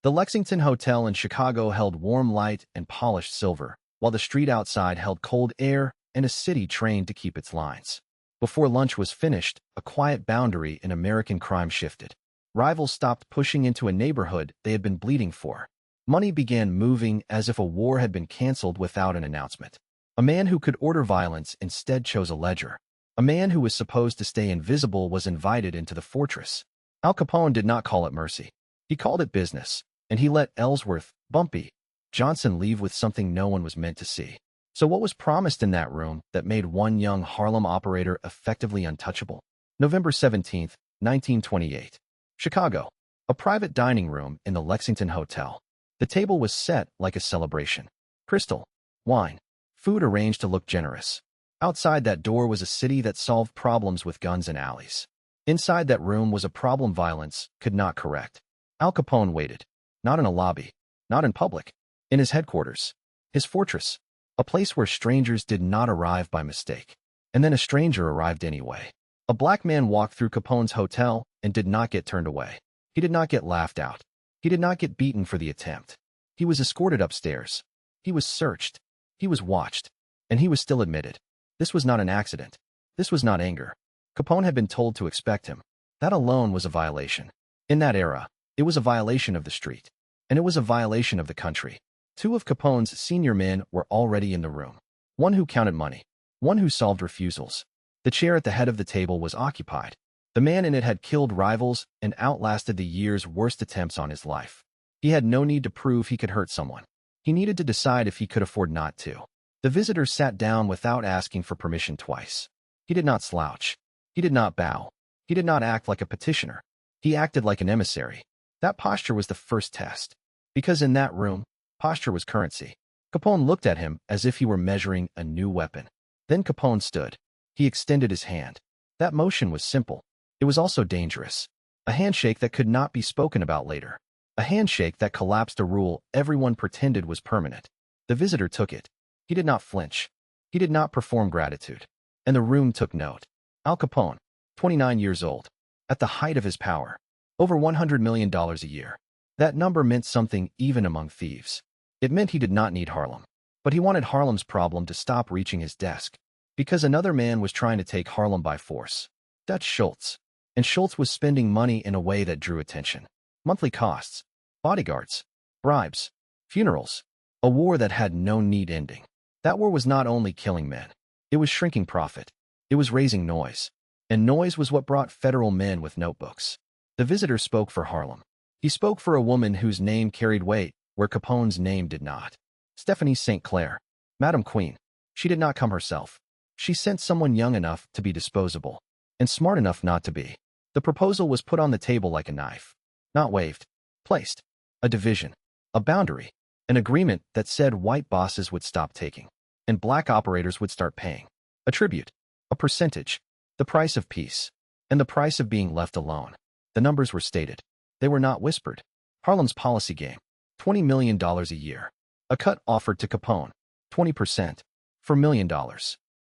The Lexington Hotel in Chicago held warm light and polished silver, while the street outside held cold air and a city trained to keep its lines. Before lunch was finished, a quiet boundary in American crime shifted. Rivals stopped pushing into a neighborhood they had been bleeding for. Money began moving as if a war had been canceled without an announcement. A man who could order violence instead chose a ledger. A man who was supposed to stay invisible was invited into the fortress. Al Capone did not call it mercy. He called it business, and he let Ellsworth, Bumpy, Johnson leave with something no one was meant to see. So what was promised in that room that made one young Harlem operator effectively untouchable? November 17, 1928. Chicago. A private dining room in the Lexington Hotel. The table was set like a celebration. Crystal, wine, food arranged to look generous. Outside that door was a city that solved problems with guns and alleys. Inside that room was a problem violence could not correct. Al Capone waited. Not in a lobby. Not in public. In his headquarters. His fortress. A place where strangers did not arrive by mistake. And then a stranger arrived anyway. A black man walked through Capone's hotel and did not get turned away. He did not get laughed out. He did not get beaten for the attempt. He was escorted upstairs. He was searched. He was watched. And he was still admitted. This was not an accident. This was not anger. Capone had been told to expect him. That alone was a violation. In that era, it was a violation of the street. And it was a violation of the country. Two of Capone's senior men were already in the room. One who counted money. One who solved refusals. The chair at the head of the table was occupied. The man in it had killed rivals and outlasted the year's worst attempts on his life. He had no need to prove he could hurt someone. He needed to decide if he could afford not to. The visitor sat down without asking for permission twice. He did not slouch. He did not bow. He did not act like a petitioner. He acted like an emissary. That posture was the first test. Because in that room, posture was currency. Capone looked at him as if he were measuring a new weapon. Then Capone stood. He extended his hand. That motion was simple. It was also dangerous. A handshake that could not be spoken about later. A handshake that collapsed a rule everyone pretended was permanent. The visitor took it. He did not flinch. He did not perform gratitude. And the room took note. Al Capone, 29 years old, at the height of his power, over $100 million a year. That number meant something even among thieves. It meant he did not need Harlem. But he wanted Harlem's problem to stop reaching his desk. Because another man was trying to take Harlem by force. Dutch Schultz. And Schultz was spending money in a way that drew attention. Monthly costs. Bodyguards. Bribes. Funerals. A war that had no need ending. That war was not only killing men. It was shrinking profit. It was raising noise. And noise was what brought federal men with notebooks. The visitor spoke for Harlem. He spoke for a woman whose name carried weight where Capone's name did not. Stephanie St. Clair. Madam Queen. She did not come herself. She sent someone young enough to be disposable. And smart enough not to be. The proposal was put on the table like a knife. Not waved. Placed. A division. A boundary. An agreement that said white bosses would stop taking. And black operators would start paying. A tribute. A percentage. The price of peace. And the price of being left alone. The numbers were stated. They were not whispered. Harlem's policy game. $20 million a year. A cut offered to Capone. 20%. For $1 million.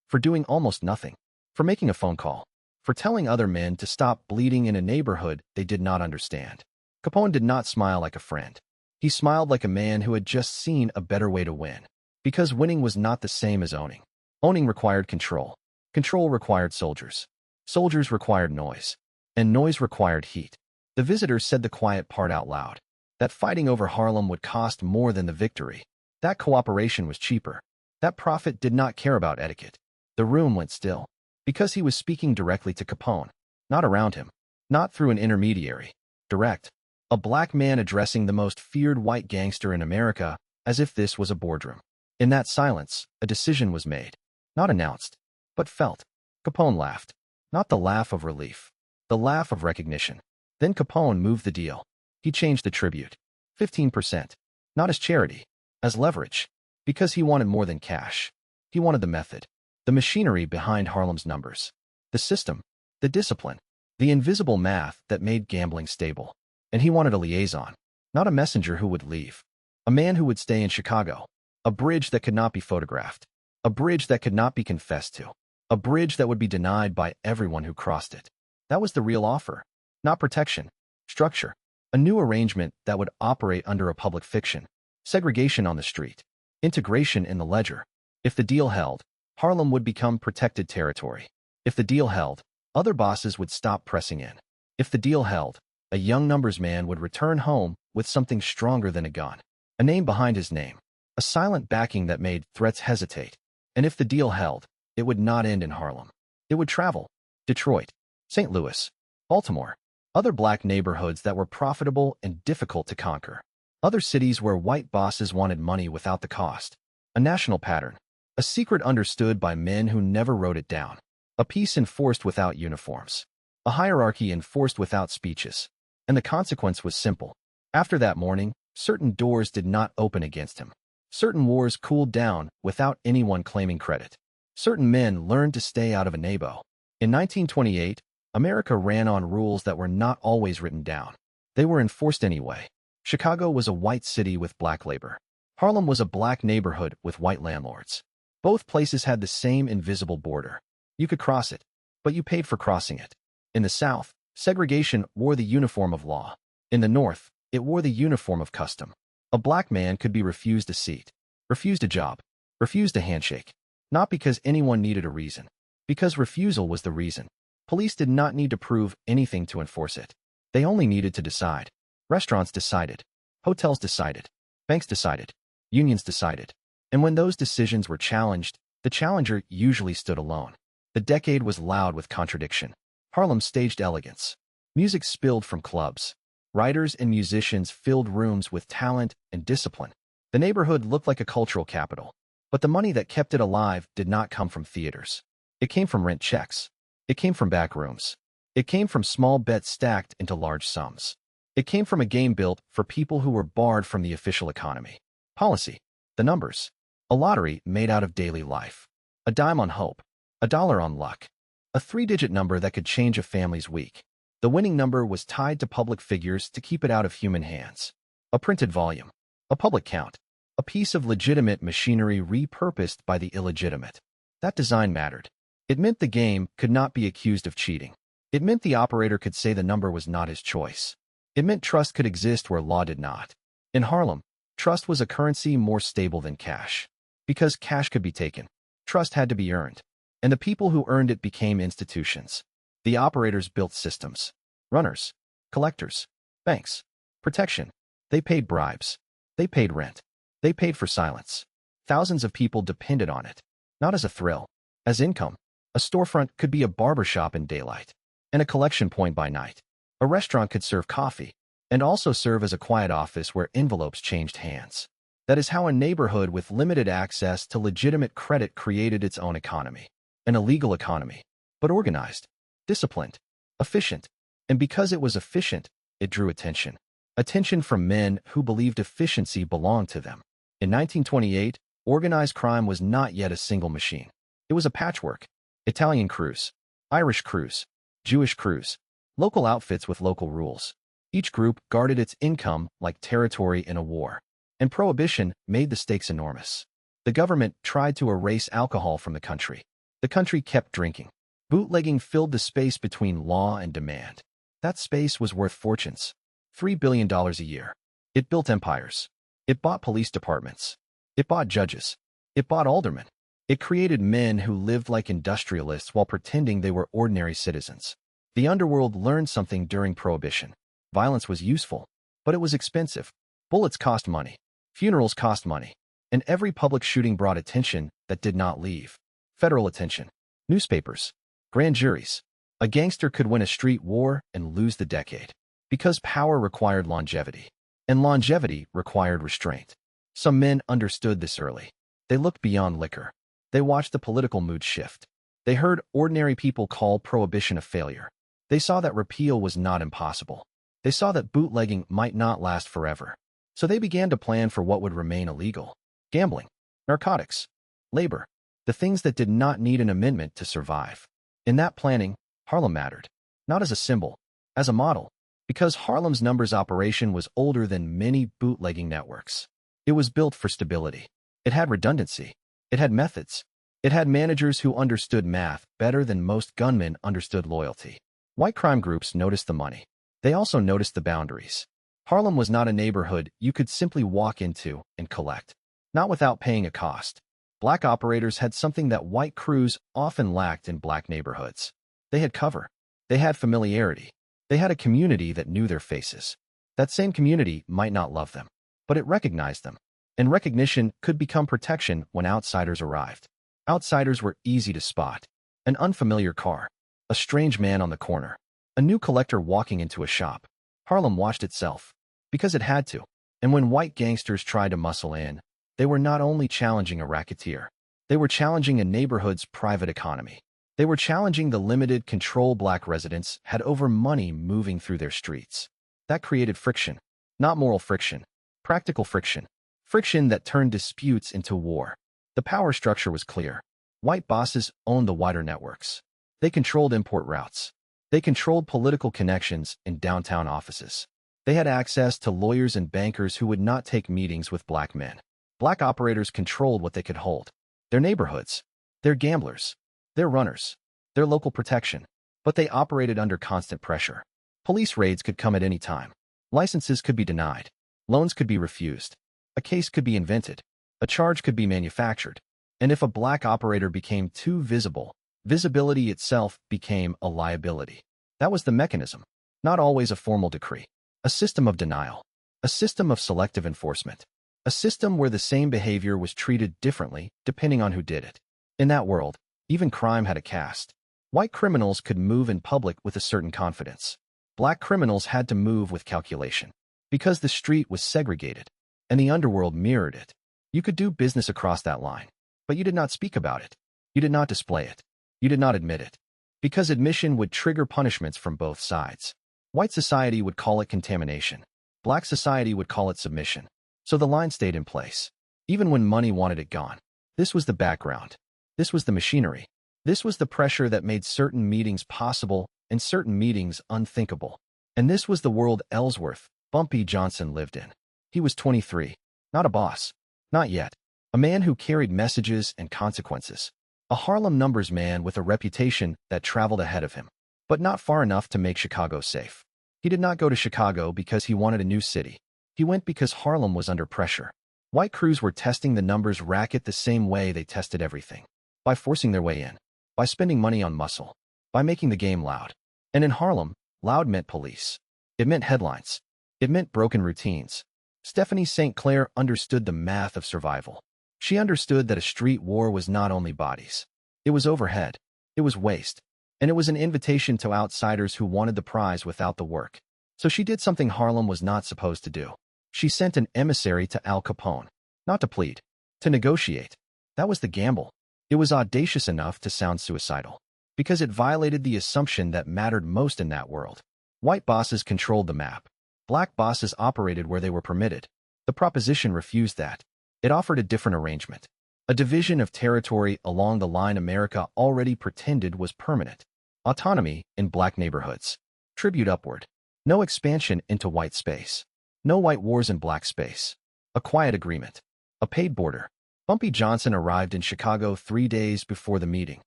For doing almost nothing. For making a phone call. For telling other men to stop bleeding in a neighborhood they did not understand. Capone did not smile like a friend. He smiled like a man who had just seen a better way to win. Because winning was not the same as owning. Owning required control. Control required soldiers. Soldiers required noise. And noise required heat. The visitor said the quiet part out loud. That fighting over Harlem would cost more than the victory. That cooperation was cheaper. That prophet did not care about etiquette. The room went still. Because he was speaking directly to Capone. Not around him. Not through an intermediary. Direct. A black man addressing the most feared white gangster in America, as if this was a boardroom. In that silence, a decision was made. Not announced, but felt. Capone laughed. Not the laugh of relief. The laugh of recognition. Then Capone moved the deal. He changed the tribute. 15%. Not as charity. As leverage. Because he wanted more than cash. He wanted the method. The machinery behind Harlem's numbers. The system. The discipline. The invisible math that made gambling stable. And he wanted a liaison. Not a messenger who would leave. A man who would stay in Chicago. A bridge that could not be photographed. A bridge that could not be confessed to. A bridge that would be denied by everyone who crossed it. That was the real offer. Not protection. Structure. A new arrangement that would operate under a public fiction. Segregation on the street. Integration in the ledger. If the deal held, Harlem would become protected territory. If the deal held, other bosses would stop pressing in. If the deal held, a young numbers man would return home with something stronger than a gun. A name behind his name. A silent backing that made threats hesitate. And if the deal held, it would not end in Harlem. It would travel. Detroit, St. Louis, Baltimore, other black neighborhoods that were profitable and difficult to conquer. Other cities where white bosses wanted money without the cost. A national pattern. A secret understood by men who never wrote it down. A peace enforced without uniforms. A hierarchy enforced without speeches. And the consequence was simple. After that morning, certain doors did not open against him. Certain wars cooled down without anyone claiming credit. Certain men learned to stay out of a nabo. In 1928, America ran on rules that were not always written down. They were enforced anyway. Chicago was a white city with black labor. Harlem was a black neighborhood with white landlords. Both places had the same invisible border. You could cross it, but you paid for crossing it. In the South, segregation wore the uniform of law. In the North, it wore the uniform of custom. A black man could be refused a seat, refused a job, refused a handshake. Not because anyone needed a reason, because refusal was the reason. Police did not need to prove anything to enforce it. They only needed to decide. Restaurants decided. Hotels decided. Banks decided. Unions decided. And when those decisions were challenged, the challenger usually stood alone. The decade was loud with contradiction. Harlem staged elegance. Music spilled from clubs. Writers and musicians filled rooms with talent and discipline. The neighborhood looked like a cultural capital. But the money that kept it alive did not come from theaters. It came from rent checks. It came from back rooms. It came from small bets stacked into large sums. It came from a game built for people who were barred from the official economy. Policy. The numbers. A lottery made out of daily life. A dime on hope. A dollar on luck. A three-digit number that could change a family's week. The winning number was tied to public figures to keep it out of human hands. A printed volume. A public count. A piece of legitimate machinery repurposed by the illegitimate. That design mattered. It meant the game could not be accused of cheating. It meant the operator could say the number was not his choice. It meant trust could exist where law did not. In Harlem, trust was a currency more stable than cash. Because cash could be taken, trust had to be earned. And the people who earned it became institutions. The operators built systems. Runners. Collectors. Banks. Protection. They paid bribes. They paid rent. They paid for silence. Thousands of people depended on it. Not as a thrill. As income. A storefront could be a barbershop in daylight. And a collection point by night. A restaurant could serve coffee. And also serve as a quiet office where envelopes changed hands. That is how a neighborhood with limited access to legitimate credit created its own economy. An illegal economy. But organized. Disciplined. Efficient. And because it was efficient, it drew attention. Attention from men who believed efficiency belonged to them. In 1928, organized crime was not yet a single machine. It was a patchwork. Italian crews, Irish crews, Jewish crews, local outfits with local rules. Each group guarded its income like territory in a war. And prohibition made the stakes enormous. The government tried to erase alcohol from the country. The country kept drinking. Bootlegging filled the space between law and demand. That space was worth fortunes. $3 billion a year. It built empires. It bought police departments. It bought judges. It bought aldermen. It created men who lived like industrialists while pretending they were ordinary citizens. The underworld learned something during Prohibition. Violence was useful, but it was expensive. Bullets cost money. Funerals cost money. And every public shooting brought attention that did not leave. Federal attention. Newspapers. Grand juries. A gangster could win a street war and lose the decade. Because power required longevity. And longevity required restraint. Some men understood this early. They looked beyond liquor. They watched the political mood shift. They heard ordinary people call prohibition a failure. They saw that repeal was not impossible. They saw that bootlegging might not last forever. So they began to plan for what would remain illegal. Gambling, narcotics, labor, the things that did not need an amendment to survive. In that planning, Harlem mattered. Not as a symbol, as a model. Because Harlem's numbers operation was older than many bootlegging networks. It was built for stability. It had redundancy. It had methods. It had managers who understood math better than most gunmen understood loyalty. White crime groups noticed the money. They also noticed the boundaries. Harlem was not a neighborhood you could simply walk into and collect. Not without paying a cost. Black operators had something that white crews often lacked in black neighborhoods. They had cover. They had familiarity. They had a community that knew their faces. That same community might not love them, but it recognized them. And recognition could become protection when outsiders arrived. Outsiders were easy to spot. An unfamiliar car. A strange man on the corner. A new collector walking into a shop. Harlem washed itself. Because it had to. And when white gangsters tried to muscle in, they were not only challenging a racketeer. They were challenging a neighborhood's private economy. They were challenging the limited control black residents had over money moving through their streets. That created friction. Not moral friction. Practical friction. Friction that turned disputes into war. The power structure was clear. White bosses owned the wider networks. They controlled import routes. They controlled political connections in downtown offices. They had access to lawyers and bankers who would not take meetings with black men. Black operators controlled what they could hold. Their neighborhoods. Their gamblers. Their runners. Their local protection. But they operated under constant pressure. Police raids could come at any time. Licenses could be denied. Loans could be refused. A case could be invented. A charge could be manufactured. And if a black operator became too visible, visibility itself became a liability. That was the mechanism. Not always a formal decree. A system of denial. A system of selective enforcement. A system where the same behavior was treated differently depending on who did it. In that world, even crime had a caste. White criminals could move in public with a certain confidence. Black criminals had to move with calculation. Because the street was segregated, and the underworld mirrored it. You could do business across that line, but you did not speak about it. You did not display it. You did not admit it. Because admission would trigger punishments from both sides. White society would call it contamination. Black society would call it submission. So the line stayed in place, even when money wanted it gone. This was the background. This was the machinery. This was the pressure that made certain meetings possible and certain meetings unthinkable. And this was the world Ellsworth, Bumpy Johnson lived in. He was 23. Not a boss. Not yet. A man who carried messages and consequences. A Harlem numbers man with a reputation that traveled ahead of him, but not far enough to make Chicago safe. He did not go to Chicago because he wanted a new city. He went because Harlem was under pressure. White crews were testing the numbers racket the same way they tested everything. By forcing their way in. By spending money on muscle. By making the game loud. And in Harlem, loud meant police. It meant headlines. It meant broken routines. Stephanie St. Clair understood the math of survival. She understood that a street war was not only bodies. It was overhead. It was waste. And it was an invitation to outsiders who wanted the prize without the work. So she did something Harlem was not supposed to do. She sent an emissary to Al Capone. Not to plead. To negotiate. That was the gamble. It was audacious enough to sound suicidal. Because it violated the assumption that mattered most in that world. White bosses controlled the map. Black bosses operated where they were permitted. The proposition refused that. It offered a different arrangement. A division of territory along the line America already pretended was permanent. Autonomy in black neighborhoods. Tribute upward. No expansion into white space. No white wars in black space. A quiet agreement. A paid border. Bumpy Johnson arrived in Chicago 3 days before the meeting.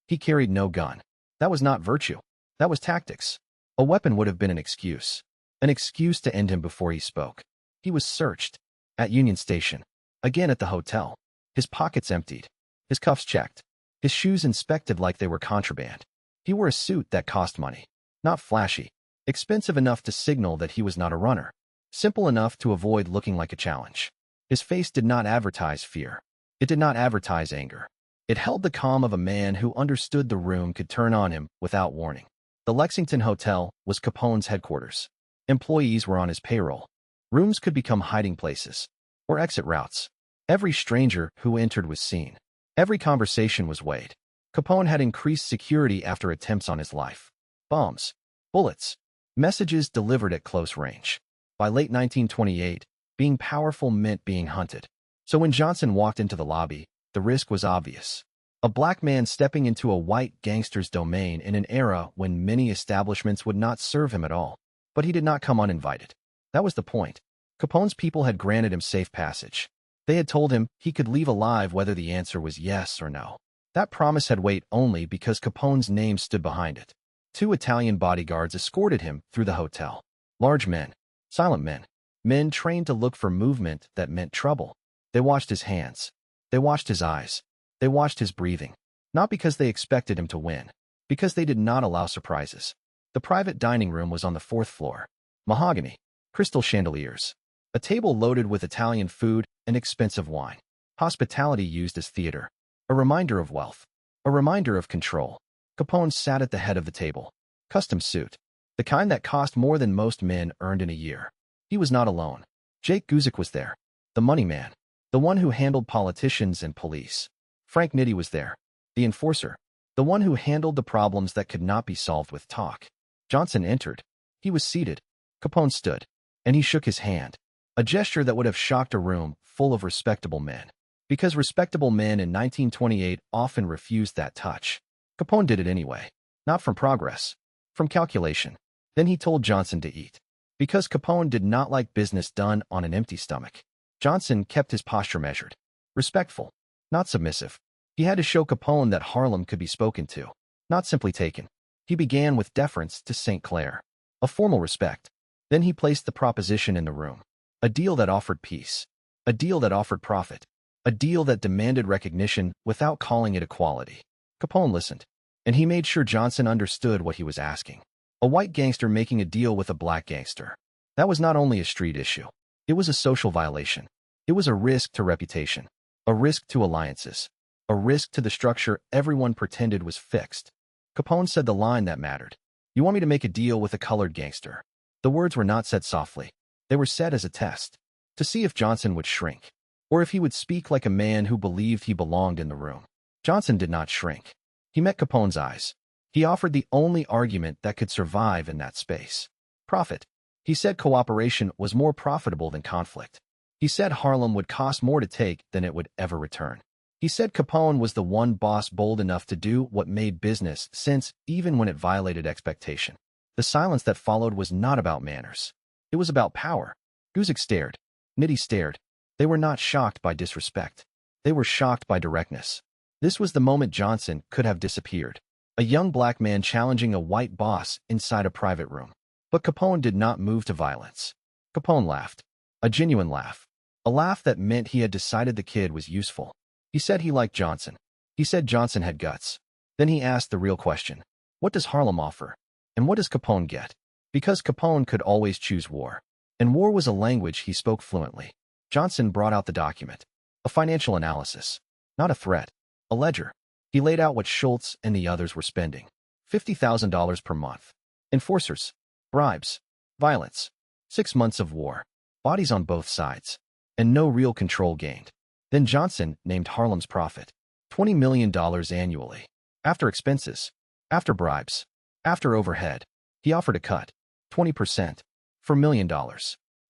He carried no gun. That was not virtue. That was tactics. A weapon would have been an excuse. An excuse to end him before he spoke. He was searched. At Union Station. Again at the hotel. His pockets emptied. His cuffs checked. His shoes inspected like they were contraband. He wore a suit that cost money. Not flashy. Expensive enough to signal that he was not a runner. Simple enough to avoid looking like a challenge. His face did not advertise fear. It did not advertise anger. It held the calm of a man who understood the room could turn on him without warning. The Lexington Hotel was Capone's headquarters. Employees were on his payroll. Rooms could become hiding places or exit routes. Every stranger who entered was seen. Every conversation was weighed. Capone had increased security after attempts on his life. Bombs. Bullets. Messages delivered at close range. By late 1928, being powerful meant being hunted. So when Johnson walked into the lobby, the risk was obvious. A black man stepping into a white gangster's domain in an era when many establishments would not serve him at all. But he did not come uninvited. That was the point. Capone's people had granted him safe passage. They had told him he could leave alive whether the answer was yes or no. That promise had weight only because Capone's name stood behind it. 2 Italian bodyguards escorted him through the hotel. Large men. Silent men. Men trained to look for movement that meant trouble. They watched his hands. They watched his eyes. They watched his breathing. Not because they expected him to win, because they did not allow surprises. The private dining room was on the 4th floor. Mahogany, crystal chandeliers, a table loaded with Italian food and expensive wine. Hospitality used as theater. A reminder of wealth. A reminder of control. Capone sat at the head of the table. Custom suit. The kind that cost more than most men earned in a year. He was not alone. Jake Guzik was there. The money man. The one who handled politicians and police. Frank Nitti was there. The enforcer. The one who handled the problems that could not be solved with talk. Johnson entered. He was seated. Capone stood. And he shook his hand. A gesture that would have shocked a room full of respectable men. Because respectable men in 1928 often refused that touch. Capone did it anyway. Not from progress. From calculation. Then he told Johnson to eat. Because Capone did not like business done on an empty stomach. Johnson kept his posture measured. Respectful. Not submissive. He had to show Capone that Harlem could be spoken to. Not simply taken. He began with deference to St. Clair. A formal respect. Then he placed the proposition in the room. A deal that offered peace. A deal that offered profit. A deal that demanded recognition without calling it equality. Capone listened. And he made sure Johnson understood what he was asking. A white gangster making a deal with a black gangster. That was not only a street issue. It was a social violation. It was a risk to reputation. A risk to alliances. A risk to the structure everyone pretended was fixed. Capone said the line that mattered. You want me to make a deal with a colored gangster? The words were not said softly. They were said as a test. To see if Johnson would shrink. Or if he would speak like a man who believed he belonged in the room. Johnson did not shrink. He met Capone's eyes. He offered the only argument that could survive in that space. Profit. He said cooperation was more profitable than conflict. He said Harlem would cost more to take than it would ever return. He said Capone was the one boss bold enough to do what made business sense even when it violated expectation. The silence that followed was not about manners. It was about power. Guzik stared. Nitti stared. They were not shocked by disrespect. They were shocked by directness. This was the moment Johnson could have disappeared. A young black man challenging a white boss inside a private room. But Capone did not move to violence. Capone laughed. A genuine laugh. A laugh that meant he had decided the kid was useful. He said he liked Johnson. He said Johnson had guts. Then he asked the real question. What does Harlem offer? And what does Capone get? Because Capone could always choose war. And war was a language he spoke fluently. Johnson brought out the document. A financial analysis. Not a threat. A ledger. He laid out what Schultz and the others were spending. $50,000 per month. Enforcers. Bribes. Violence. 6 months of war. Bodies on both sides. And no real control gained. Then Johnson named Harlem's profit. $20 million annually. After expenses. After bribes. After overhead. He offered a cut. 20%. For $1 million.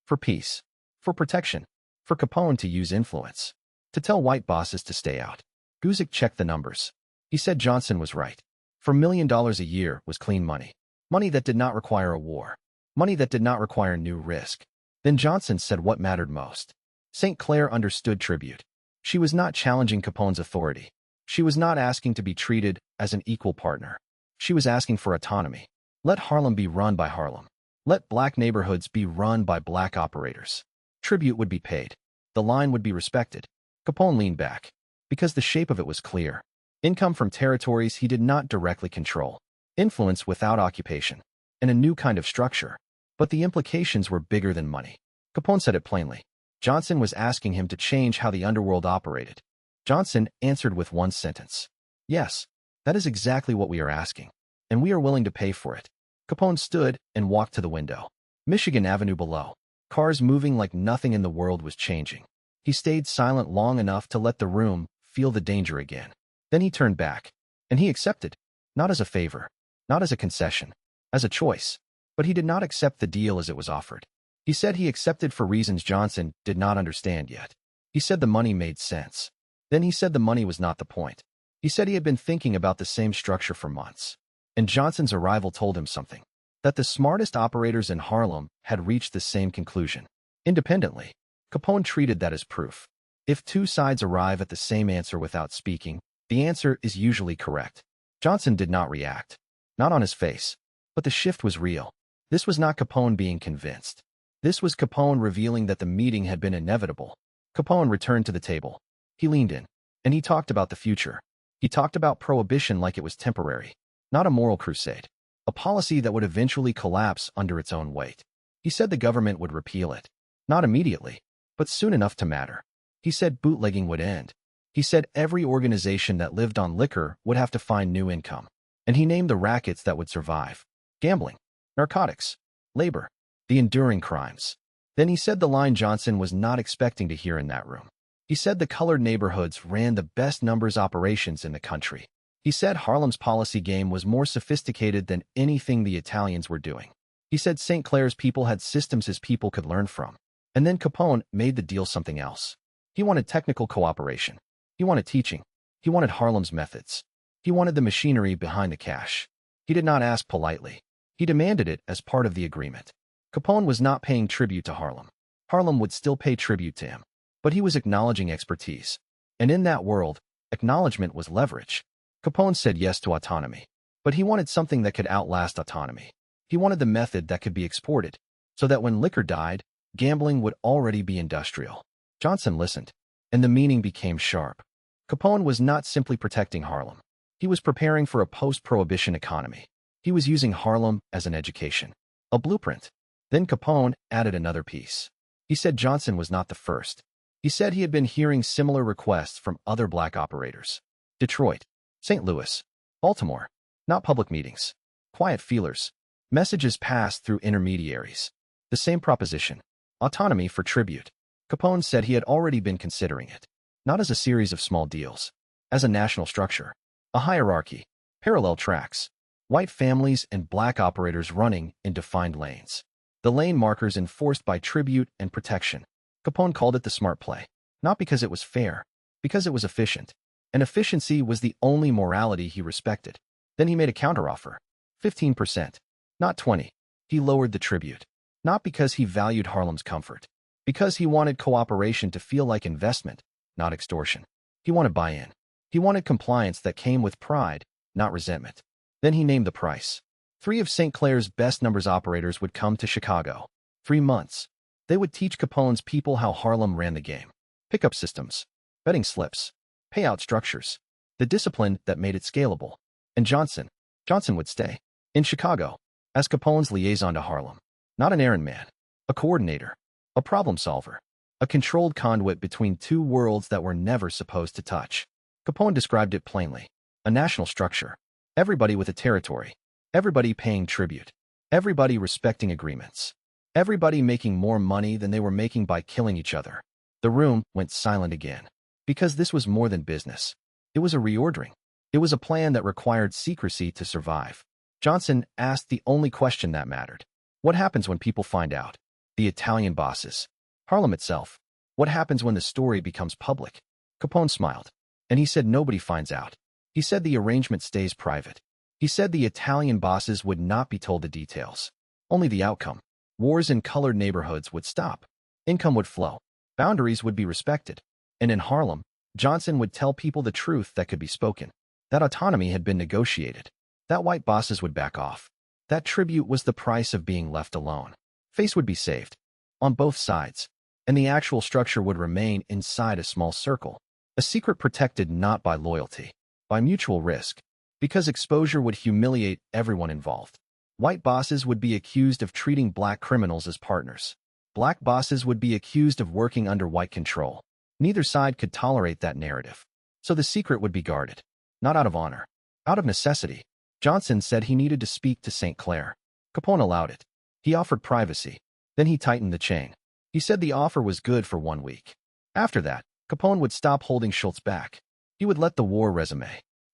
For peace. For protection. For Capone to use influence. To tell white bosses to stay out. Guzik checked the numbers. He said Johnson was right. For $1 million a year was clean money. Money that did not require a war. Money that did not require new risk. Then Johnson said what mattered most. St. Clair understood tribute. She was not challenging Capone's authority. She was not asking to be treated as an equal partner. She was asking for autonomy. Let Harlem be run by Harlem. Let black neighborhoods be run by black operators. Tribute would be paid. The line would be respected. Capone leaned back. Because the shape of it was clear. Income from territories he did not directly control. Influence without occupation. And a new kind of structure. But the implications were bigger than money. Capone said it plainly. Johnson was asking him to change how the underworld operated. Johnson answered with one sentence. Yes, that is exactly what we are asking. And we are willing to pay for it. Capone stood and walked to the window. Michigan Avenue below. Cars moving like nothing in the world was changing. He stayed silent long enough to let the room feel the danger again. Then he turned back. And he accepted. Not as a favor. Not as a concession. As a choice. But he did not accept the deal as it was offered. He said he accepted for reasons Johnson did not understand yet. He said the money made sense. Then he said the money was not the point. He said he had been thinking about the same structure for months. And Johnson's arrival told him something. That the smartest operators in Harlem had reached the same conclusion. Independently. Capone treated that as proof. If two sides arrive at the same answer without speaking, the answer is usually correct. Johnson did not react. Not on his face. But the shift was real. This was not Capone being convinced. This was Capone revealing that the meeting had been inevitable. Capone returned to the table. He leaned in, and he talked about the future. He talked about prohibition like it was temporary, not a moral crusade, a policy that would eventually collapse under its own weight. He said the government would repeal it, not immediately, but soon enough to matter. He said bootlegging would end. He said every organization that lived on liquor would have to find new income. And he named the rackets that would survive: gambling, narcotics, labor, the enduring crimes. Then he said the line Johnson was not expecting to hear in that room. He said the colored neighborhoods ran the best numbers operations in the country. He said Harlem's policy game was more sophisticated than anything the Italians were doing. He said St. Clair's people had systems his people could learn from. And then Capone made the deal something else. He wanted technical cooperation. He wanted teaching. He wanted Harlem's methods. He wanted the machinery behind the cash. He did not ask politely. He demanded it as part of the agreement. Capone was not paying tribute to Harlem. Harlem would still pay tribute to him. But he was acknowledging expertise. And in that world, acknowledgement was leverage. Capone said yes to autonomy. But he wanted something that could outlast autonomy. He wanted the method that could be exported, so that when liquor died, gambling would already be industrial. Johnson listened, and the meaning became sharp. Capone was not simply protecting Harlem. He was preparing for a post-prohibition economy. He was using Harlem as an education, a blueprint. Then Capone added another piece. He said Johnson was not the first. He said he had been hearing similar requests from other black operators. Detroit, St. Louis, Baltimore. Not public meetings. Quiet feelers. Messages passed through intermediaries. The same proposition. Autonomy for tribute. Capone said he had already been considering it. Not as a series of small deals. As a national structure. A hierarchy. Parallel tracks. White families and black operators running in defined lanes. The lane markers enforced by tribute and protection. Capone called it the smart play. Not because it was fair. Because it was efficient. And efficiency was the only morality he respected. Then he made a counteroffer. 15%. Not 20. He lowered the tribute. Not because he valued Harlem's comfort. Because he wanted cooperation to feel like investment, not extortion. He wanted buy-in. He wanted compliance that came with pride, not resentment. Then he named the price. 3 of St. Clair's best numbers operators would come to Chicago. 3 months. They would teach Capone's people how Harlem ran the game. Pickup systems, betting slips, payout structures, the discipline that made it scalable. And Johnson would stay in Chicago as Capone's liaison to Harlem. Not an errand man, a coordinator, a problem solver, a controlled conduit between two worlds that were never supposed to touch. Capone described it plainly. A national structure. Everybody with a territory. Everybody paying tribute. Everybody respecting agreements. Everybody making more money than they were making by killing each other. The room went silent again. Because this was more than business. It was a reordering. It was a plan that required secrecy to survive. Johnson asked the only question that mattered. What happens when people find out? The Italian bosses. Harlem itself. What happens when the story becomes public? Capone smiled. And he said nobody finds out. He said the arrangement stays private. He said the Italian bosses would not be told the details. Only the outcome. Wars in colored neighborhoods would stop. Income would flow. Boundaries would be respected. And in Harlem, Johnson would tell people the truth that could be spoken. That autonomy had been negotiated. That white bosses would back off. That tribute was the price of being left alone. Face would be saved. On both sides. And the actual structure would remain inside a small circle. A secret protected not by loyalty, by mutual risk. Because exposure would humiliate everyone involved. White bosses would be accused of treating black criminals as partners. Black bosses would be accused of working under white control. Neither side could tolerate that narrative. So the secret would be guarded. Not out of honor. Out of necessity. Johnson said he needed to speak to St. Clair. Capone allowed it. He offered privacy. Then he tightened the chain. He said the offer was good for 1 week. After that, Capone would stop holding Schultz back. He would let the war resume.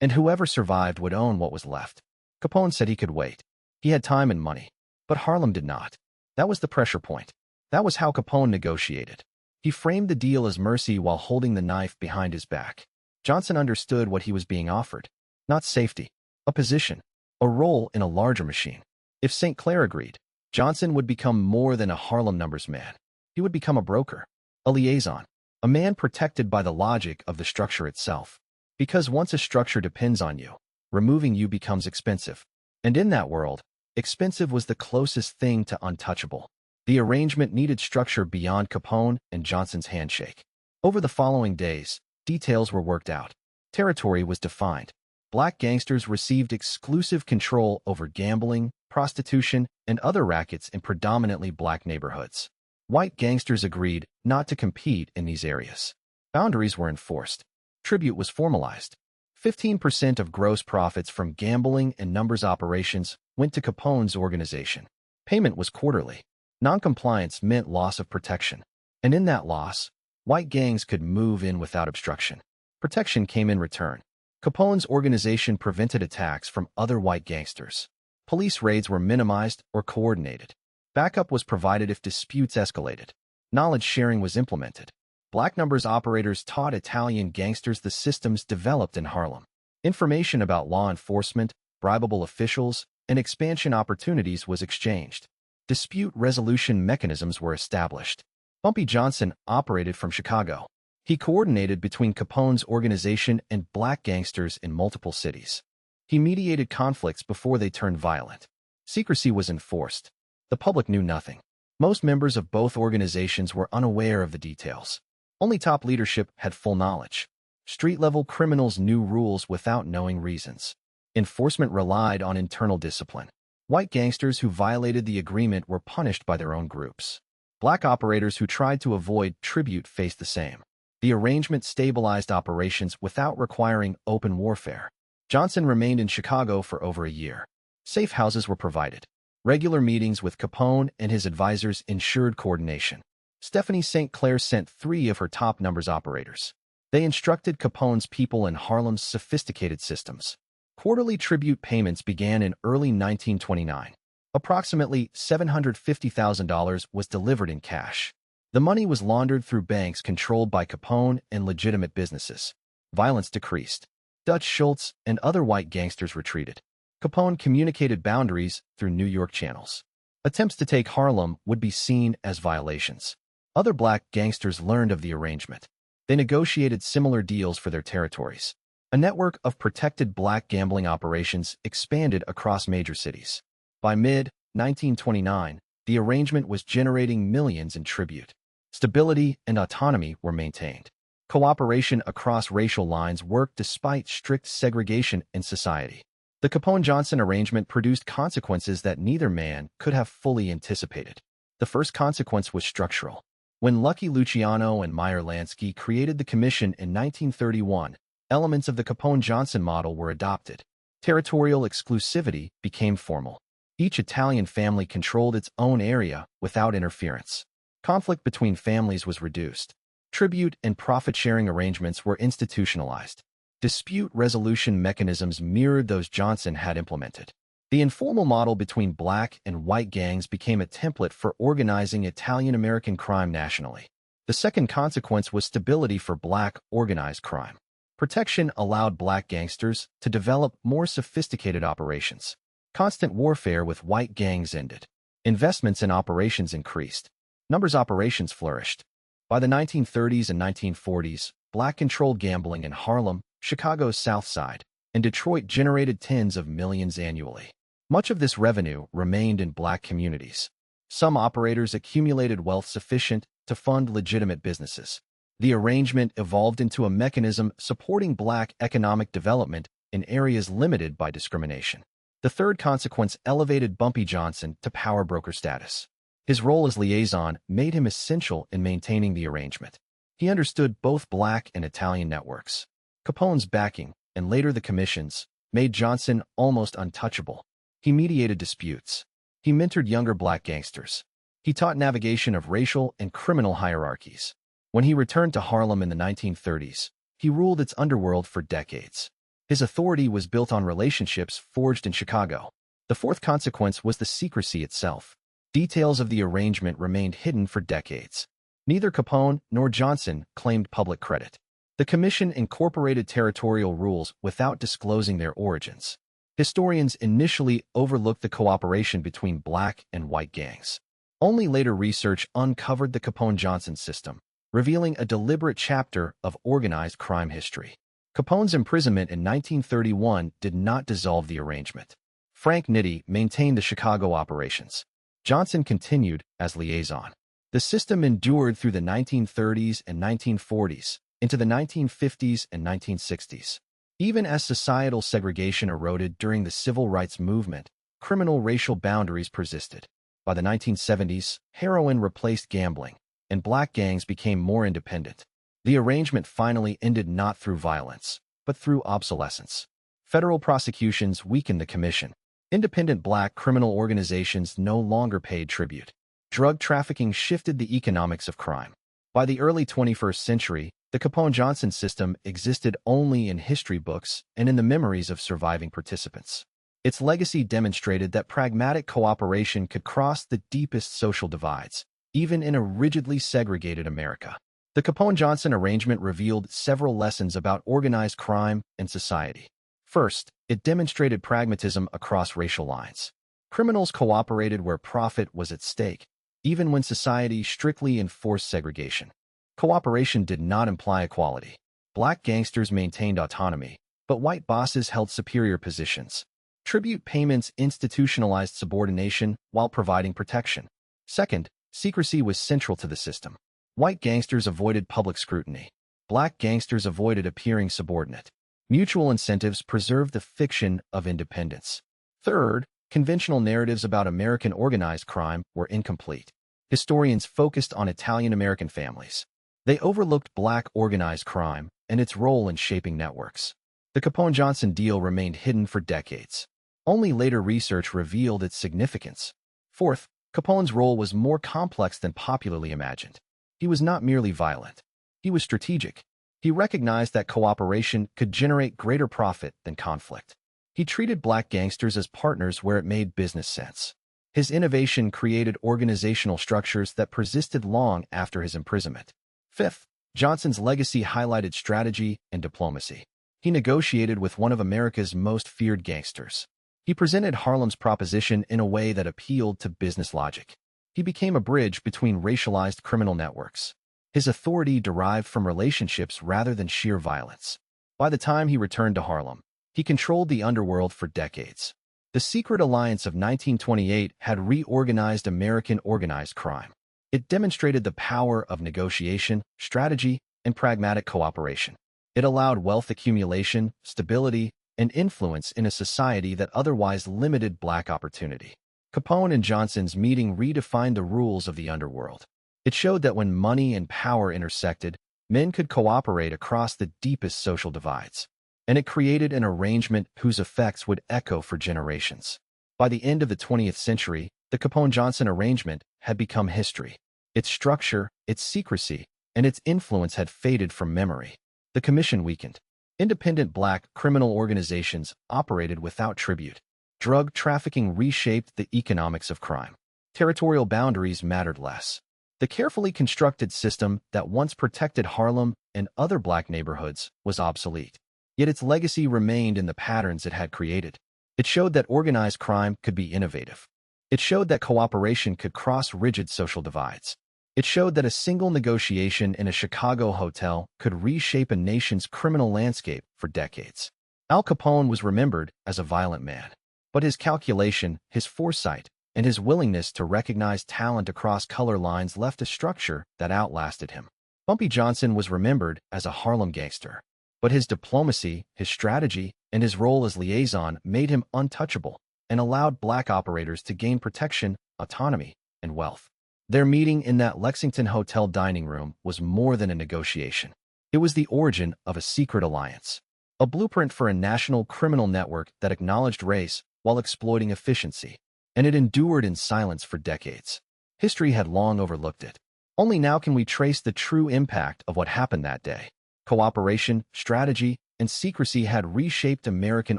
And whoever survived would own what was left. Capone said he could wait. He had time and money. But Harlem did not. That was the pressure point. That was how Capone negotiated. He framed the deal as mercy while holding the knife behind his back. Johnson understood what he was being offered. Not safety. A position. A role in a larger machine. If St. Clair agreed, Johnson would become more than a Harlem numbers man. He would become a broker. A liaison. A man protected by the logic of the structure itself. Because once a structure depends on you, removing you becomes expensive. And in that world, expensive was the closest thing to untouchable. The arrangement needed structure beyond Capone and Johnson's handshake. Over the following days, details were worked out. Territory was defined. Black gangsters received exclusive control over gambling, prostitution, and other rackets in predominantly black neighborhoods. White gangsters agreed not to compete in these areas. Boundaries were enforced. Tribute was formalized. 15% of gross profits from gambling and numbers operations went to Capone's organization. Payment was quarterly. Noncompliance meant loss of protection. And in that loss, white gangs could move in without obstruction. Protection came in return. Capone's organization prevented attacks from other white gangsters. Police raids were minimized or coordinated. Backup was provided if disputes escalated. Knowledge sharing was implemented. Black numbers operators taught Italian gangsters the systems developed in Harlem. Information about law enforcement, bribable officials, and expansion opportunities was exchanged. Dispute resolution mechanisms were established. Bumpy Johnson operated from Chicago. He coordinated between Capone's organization and black gangsters in multiple cities. He mediated conflicts before they turned violent. Secrecy was enforced. The public knew nothing. Most members of both organizations were unaware of the details. Only top leadership had full knowledge. Street-level criminals knew rules without knowing reasons. Enforcement relied on internal discipline. White gangsters who violated the agreement were punished by their own groups. Black operators who tried to avoid tribute faced the same. The arrangement stabilized operations without requiring open warfare. Johnson remained in Chicago for over a year. Safe houses were provided. Regular meetings with Capone and his advisors ensured coordination. Stephanie St. Clair sent 3 of her top numbers operators. They instructed Capone's people in Harlem's sophisticated systems. Quarterly tribute payments began in early 1929. Approximately $750,000 was delivered in cash. The money was laundered through banks controlled by Capone and legitimate businesses. Violence decreased. Dutch Schultz and other white gangsters retreated. Capone communicated boundaries through New York channels. Attempts to take Harlem would be seen as violations. Other black gangsters learned of the arrangement. They negotiated similar deals for their territories. A network of protected black gambling operations expanded across major cities. By mid-1929, the arrangement was generating millions in tribute. Stability and autonomy were maintained. Cooperation across racial lines worked despite strict segregation in society. The Capone-Johnson arrangement produced consequences that neither man could have fully anticipated. The first consequence was structural. When Lucky Luciano and Meyer Lansky created the commission in 1931, elements of the Capone-Johnson model were adopted. Territorial exclusivity became formal. Each Italian family controlled its own area without interference. Conflict between families was reduced. Tribute and profit-sharing arrangements were institutionalized. Dispute resolution mechanisms mirrored those Johnson had implemented. The informal model between black and white gangs became a template for organizing Italian-American crime nationally. The second consequence was stability for black organized crime. Protection allowed black gangsters to develop more sophisticated operations. Constant warfare with white gangs ended. Investments in operations increased. Numbers operations flourished. By the 1930s and 1940s, black-controlled gambling in Harlem, Chicago's South Side, and Detroit generated tens of millions annually. Much of this revenue remained in black communities. Some operators accumulated wealth sufficient to fund legitimate businesses. The arrangement evolved into a mechanism supporting black economic development in areas limited by discrimination. The third consequence elevated Bumpy Johnson to power broker status. His role as liaison made him essential in maintaining the arrangement. He understood both black and Italian networks. Capone's backing, and later the commissions, made Johnson almost untouchable. He mediated disputes. He mentored younger black gangsters. He taught navigation of racial and criminal hierarchies. When he returned to Harlem in the 1930s, he ruled its underworld for decades. His authority was built on relationships forged in Chicago. The fourth consequence was the secrecy itself. Details of the arrangement remained hidden for decades. Neither Capone nor Johnson claimed public credit. The commission incorporated territorial rules without disclosing their origins. Historians initially overlooked the cooperation between black and white gangs. Only later research uncovered the Capone-Johnson system, revealing a deliberate chapter of organized crime history. Capone's imprisonment in 1931 did not dissolve the arrangement. Frank Nitti maintained the Chicago operations. Johnson continued as liaison. The system endured through the 1930s and 1940s, into the 1950s and 1960s. Even as societal segregation eroded during the civil rights movement, criminal racial boundaries persisted. By the 1970s, heroin replaced gambling, and black gangs became more independent. The arrangement finally ended not through violence, but through obsolescence. Federal prosecutions weakened the commission. Independent black criminal organizations no longer paid tribute. Drug trafficking shifted the economics of crime. By the early 21st century, the Capone-Johnson system existed only in history books and in the memories of surviving participants. Its legacy demonstrated that pragmatic cooperation could cross the deepest social divides, even in a rigidly segregated America. The Capone-Johnson arrangement revealed several lessons about organized crime and society. First, it demonstrated pragmatism across racial lines. Criminals cooperated where profit was at stake, even when society strictly enforced segregation. Cooperation did not imply equality. Black gangsters maintained autonomy, but white bosses held superior positions. Tribute payments institutionalized subordination while providing protection. Second, secrecy was central to the system. White gangsters avoided public scrutiny. Black gangsters avoided appearing subordinate. Mutual incentives preserved the fiction of independence. Third, conventional narratives about American organized crime were incomplete. Historians focused on Italian-American families. They overlooked black organized crime and its role in shaping networks. The Capone-Johnson deal remained hidden for decades. Only later research revealed its significance. Fourth, Capone's role was more complex than popularly imagined. He was not merely violent. He was strategic. He recognized that cooperation could generate greater profit than conflict. He treated black gangsters as partners where it made business sense. His innovation created organizational structures that persisted long after his imprisonment. Fifth, Johnson's legacy highlighted strategy and diplomacy. He negotiated with one of America's most feared gangsters. He presented Harlem's proposition in a way that appealed to business logic. He became a bridge between racialized criminal networks. His authority derived from relationships rather than sheer violence. By the time he returned to Harlem, he controlled the underworld for decades. The Secret Alliance of 1928 had reorganized American organized crime. It demonstrated the power of negotiation, strategy, and pragmatic cooperation. It allowed wealth accumulation, stability, and influence in a society that otherwise limited black opportunity. Capone and Johnson's meeting redefined the rules of the underworld. It showed that when money and power intersected, men could cooperate across the deepest social divides. And it created an arrangement whose effects would echo for generations. By the end of the 20th century, the Capone-Johnson arrangement had become history. Its structure, its secrecy, and its influence had faded from memory. The commission weakened. Independent black criminal organizations operated without tribute. Drug trafficking reshaped the economics of crime. Territorial boundaries mattered less. The carefully constructed system that once protected Harlem and other black neighborhoods was obsolete. Yet its legacy remained in the patterns it had created. It showed that organized crime could be innovative. It showed that cooperation could cross rigid social divides. It showed that a single negotiation in a Chicago hotel could reshape a nation's criminal landscape for decades. Al Capone was remembered as a violent man. But his calculation, his foresight, and his willingness to recognize talent across color lines left a structure that outlasted him. Bumpy Johnson was remembered as a Harlem gangster. But his diplomacy, his strategy, and his role as liaison made him untouchable and allowed black operators to gain protection, autonomy, and wealth. Their meeting in that Lexington hotel dining room was more than a negotiation. It was the origin of a secret alliance, a blueprint for a national criminal network that acknowledged race while exploiting efficiency, and it endured in silence for decades. History had long overlooked it. Only now can we trace the true impact of what happened that day. Cooperation, strategy, and secrecy had reshaped American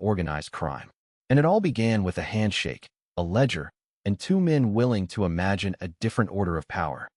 organized crime. And it all began with a handshake, a ledger, and two men willing to imagine a different order of power.